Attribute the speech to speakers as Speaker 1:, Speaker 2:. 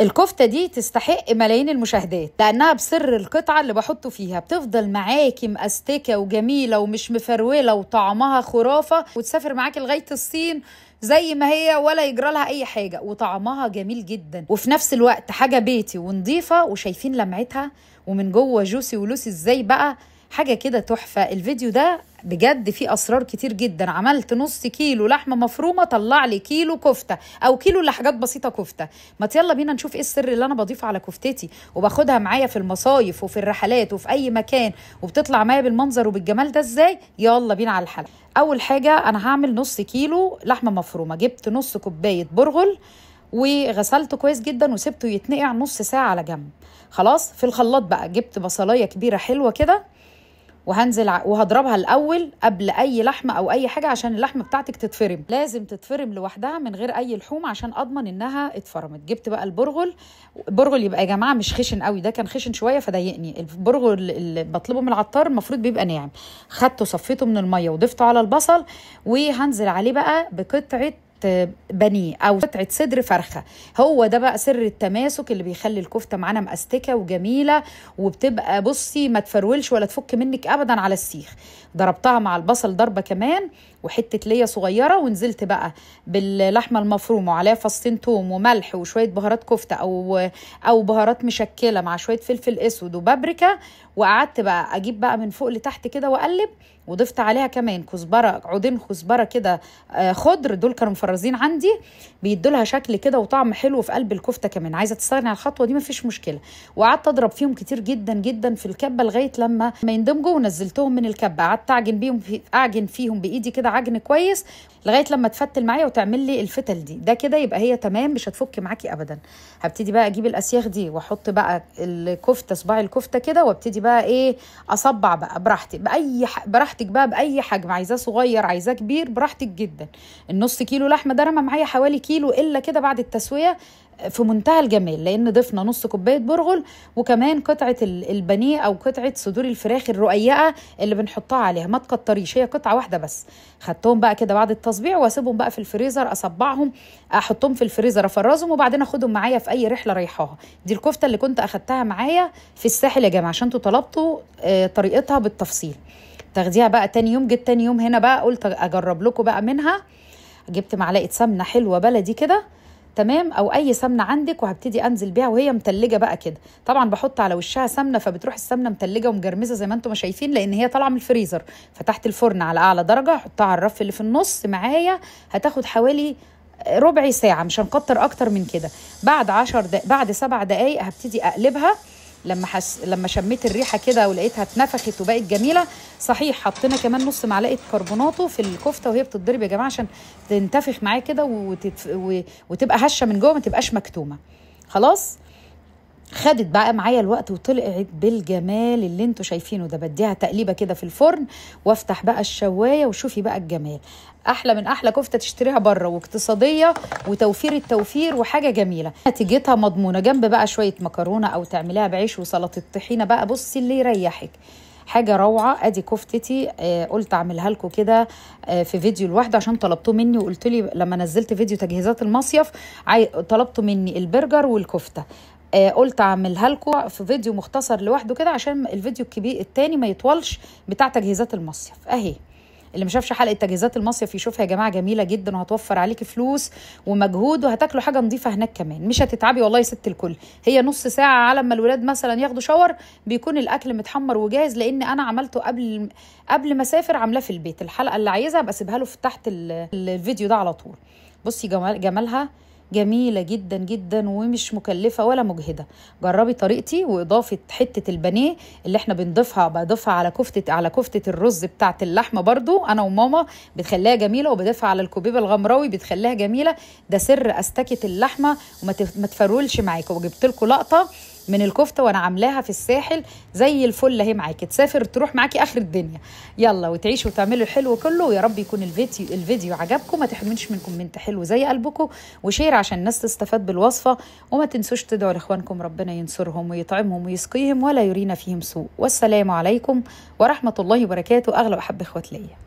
Speaker 1: الكفتة دي تستحق ملايين المشاهدات لأنها بسر القطعة اللي بحطه فيها، بتفضل معاكي مأستكة وجميلة ومش مفرولة وطعمها خرافة، وتسافر معاكي لغاية الصين زي ما هي ولا يجرى لها أي حاجة، وطعمها جميل جدا وفي نفس الوقت حاجة بيتي ونضيفة، وشايفين لمعتها ومن جوه جوسي ولوسي ازاي بقى، حاجة كده تحفة. الفيديو ده بجد فيه اسرار كتير جدا. عملت نص كيلو لحمه مفرومه طلع لي كيلو كفته او كيلو لحاجات بسيطه كفته. ما يلا بينا نشوف ايه السر اللي انا بضيفه على كفتتي وباخدها معايا في المصايف وفي الرحلات وفي اي مكان وبتطلع معايا بالمنظر وبالجمال ده ازاي. يلا بينا على الحلقه. اول حاجه انا هعمل نص كيلو لحمه مفرومه. جبت نص كوبايه برغل وغسلته كويس جدا وسبته يتنقع نص ساعه على جنب. خلاص في الخلاط بقى جبت بصلايه كبيره حلوه كده وهنزل وهضربها الاول قبل اي لحمه او اي حاجه عشان اللحمه بتاعتك تتفرم. لازم تتفرم لوحدها من غير اي لحوم عشان اضمن انها اتفرمت. جبت بقى البرغل يبقى يا جماعه مش خشن قوي، ده كان خشن شويه فضايقني. البرغل اللي بطلبه من العطار المفروض بيبقى ناعم. خدته صفيته من الميه وضفته على البصل وهنزل عليه بقى بقطعه بانيه او قطعه صدر فرخه. هو ده بقى سر التماسك اللي بيخلي الكفته معانا مأستكه وجميله وبتبقى بصي ما تفرولش ولا تفك منك ابدا على السيخ. ضربتها مع البصل ضربه كمان وحته ليا صغيره، ونزلت بقى باللحمه المفرومه وعليها فصين توم وملح وشويه بهارات كفته او بهارات مشكله مع شويه فلفل اسود وبابريكا. وقعدت بقى اجيب بقى من فوق لتحت كده واقلب، وضفت عليها كمان كزبره، عودين كزبره كده خضر، دول كانوا مفرزين عندي بيدوا لها شكل كده وطعم حلو في قلب الكفته كمان. عايزه تستغني عن الخطوه دي مفيش مشكله. وقعدت اضرب فيهم كتير جدا جدا في الكبه لغايه لما يندمجوا، ونزلتهم من الكبه. قعدت اعجن فيهم بايدي كده عجن كويس لغايه لما تفتل معايا وتعمل لي الفتل دي. ده كده يبقى هي تمام مش هتفك معاكي ابدا. هبتدي بقى اجيب الاسياخ دي واحط بقى الكفته صباع الكفته كده، وابتدي بقى ايه اصبع بقى براحتي براحتك بقى باي حجم، عايزاه صغير عايزاه كبير براحتك جدا. النص كيلو لحمه ده رمى معايا حوالي كيلو الا كده بعد التسويه، في منتهى الجمال لان ضفنا نص كوبايه برغل وكمان قطعه البانيه او قطعه صدور الفراخ الرقيقه اللي بنحطها عليها. ما تكتريش، هي قطعه واحده بس. خدتهم بقى كده بعد التصبيع واسيبهم بقى في الفريزر، اصبعهم احطهم في الفريزر افرزهم وبعدين اخدهم معايا في اي رحله رايحاها. دي الكفته اللي كنت اخدتها معايا في الساحل يا جماعه عشان انتوا طلبتوا طريقتها بالتفصيل. تاخديها بقى تاني يوم. جيت تاني يوم هنا بقى قلت اجرب لكم بقى منها. جبت معلقه سمنه حلوه بلدي كده تمام او اي سمنه عندك، وهبتدي انزل بيها وهي متلجه بقى كده. طبعا بحط على وشها سمنه فبتروح السمنه متلجه ومجرمزه زي ما انتم ما شايفين لان هي طالعه من الفريزر. فتحت الفرن على اعلى درجه، احطها على الرف اللي في النص معايا. هتاخد حوالي ربع ساعه، مش هنكتر اكتر من كده. بعد 7 دقايق هبتدي اقلبها. لما شميت الريحه كده ولقيتها اتنفخت وبقت جميله. صحيح حطينا كمان نص معلقه كربوناتو في الكفته وهي بتتضرب يا جماعه عشان تنتفخ معايا كده وتبقى هشه من جوه ما تبقاش مكتومه. خلاص خدت بقى معايا الوقت وطلعت بالجمال اللي انتوا شايفينه ده. بديها تقليبه كده في الفرن وافتح بقى الشوايه وشوفي بقى الجمال. احلى من احلى كفته تشتريها بره، واقتصاديه وتوفير التوفير وحاجه جميله. نتيجتها مضمونه. جنب بقى شويه مكرونه او تعمليها بعيش وسلطه طحينه بقى، بصي اللي يريحك. حاجه روعه. ادي كفتتي قلت اعملها لكم كده في فيديو لوحده عشان طلبتوه مني وقلت لي لما نزلت فيديو تجهيزات المصيف طلبتوا مني البرجر والكفته. قلت اعملها لكم في فيديو مختصر لوحده كده عشان الفيديو الكبير التاني ما يطولش بتاع تجهيزات المصيف. اهي اللي ما شافش حلقه تجهيزات المصيف يشوفها يا جماعه، جميله جدا وهتوفر عليكي فلوس ومجهود وهتاكلوا حاجه نظيفه هناك كمان. مش هتتعبي والله يا ست الكل. هي نص ساعه على ما الولاد مثلا ياخدوا شاور بيكون الاكل متحمر وجاهز، لان انا عملته قبل ما اسافر عاملاه في البيت. الحلقه اللي عايزها بسيبها له في تحت الفيديو ده على طول. بصي جمالها جميله جدا جدا ومش مكلفه ولا مجهده. جربي طريقتي واضافه حته البانيه اللي احنا بضيفها على كفته الرز بتاعه اللحمه برضو انا وماما بتخليها جميله، وبضيفها على الكوبيبه الغمراوي بتخليها جميله. ده سر استكه اللحمه وما تفرولش معاكم. وجبت لكم لقطه من الكفته وانا عاملاها في الساحل زي الفل اهي معاكي، تسافر تروح معاكي اخر الدنيا. يلا وتعيشوا وتعملوا الحلو كله. ويا رب يكون الفيديو عجبكم. ما تحرمونيش من كومنت حلو زي قلبكم وشير عشان الناس تستفاد بالوصفه. وما تنسوش تدعوا لاخوانكم ربنا ينصرهم ويطعمهم ويسقيهم ولا يرينا فيهم سوء. والسلام عليكم ورحمه الله وبركاته. اغلى واحب اخوات ليا.